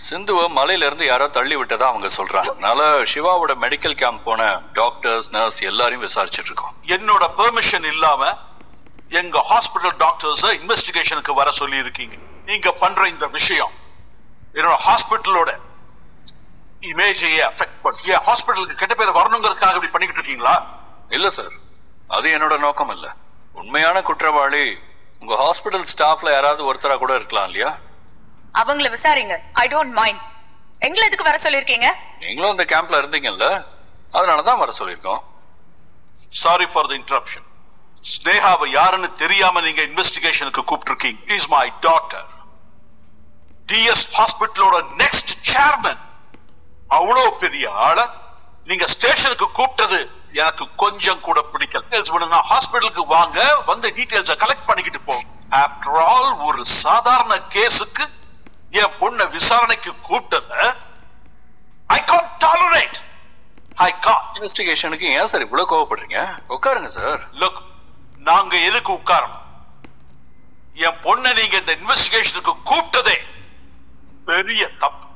சிந்துவை மலையில இருந்து யாரோ தள்ளி விட்டதா அவங்க சொல்றாங்க. அதனால சிவாவோட மெடிக்கல் கேம்ப் போன டாக்டர்ஸ் நர்ஸ் எல்லாரையும் விசாரிச்சுட்டு இருக்கோம். என்னோட பெர்மிஷன் இல்லாம எங்க ஹாஸ்பிடல் டாக்டர்ஸ் இன்வெஸ்டிகேஷனுக்கு வர சொல்லி இருக்கீங்க. நீங்க பண்ற இந்த விஷயம் என்னோட ஹாஸ்பிட்டலோட இமேஜையே அஃபெக்ட் பண்ணி ஹாஸ்பிட்டலுக்கு கெட்ட பேர் வரணுங்கிறதுக்காக இப்படி பண்ணிக்கிட்டு இருக்கீங்களா? இல்ல சார், அது என்னோட நோக்கம் இல்ல. உண்மையான குற்றவாளி உங்க ஹாஸ்பிடல் ஸ்டாஃப்ல யாராவது ஒருத்தரா கூட இருக்கலாம் இல்லையா? அவங்கள விசாரிங்க. I don't mind. எங்களை எதுக்கு வர சொல்லிருக்கீங்க? நீங்களும் அந்த கேம்ப்ல இருந்தீங்கல்ல, அதனாலதான் வர சொல்லிருக்கோம். Sorry for the interruption. ஸ்னேகாவை யாருன்னு தெரியாம நீங்க இன்வெஸ்டிகேஷனுக்கு கூப்பிட்டுருக்கீங்க. Is my daughter. டிஎஸ் ஹாஸ்பிட்டலோட நெக்ஸ்ட் சேர்மன். அவ்வளோ பெரிய ஆள நீங்க ஸ்டேஷனுக்கு கூப்பிட்டது எனக்கு கொஞ்சம் கூட பிடிக்கல. ஹாஸ்பிட்டலுக்கு வாங்க, வந்து டீடைல்ஸ கலெக்ட் பண்ணிக்கிட்டு போங்க. ஆஃப்டர் ஆல் ஒரு சாதாரண கேஸுக்கு என் பொண்ண விசாரணைக்கு கூப்பிட்டத I can't tolerate. I can't. இன்வெஸ்டிகேஷனுக்கு ஏன் சார் இவ்வளவு கோவப்படுறீங்க? உட்காருங்க சார். லுக், நாங்க எதுக்கு உட்காரணும்? என் பொண்ண நீங்க இந்த இன்வெஸ்டிகேஷனுக்கு கூப்பிட்டதே பெரிய தப்பு.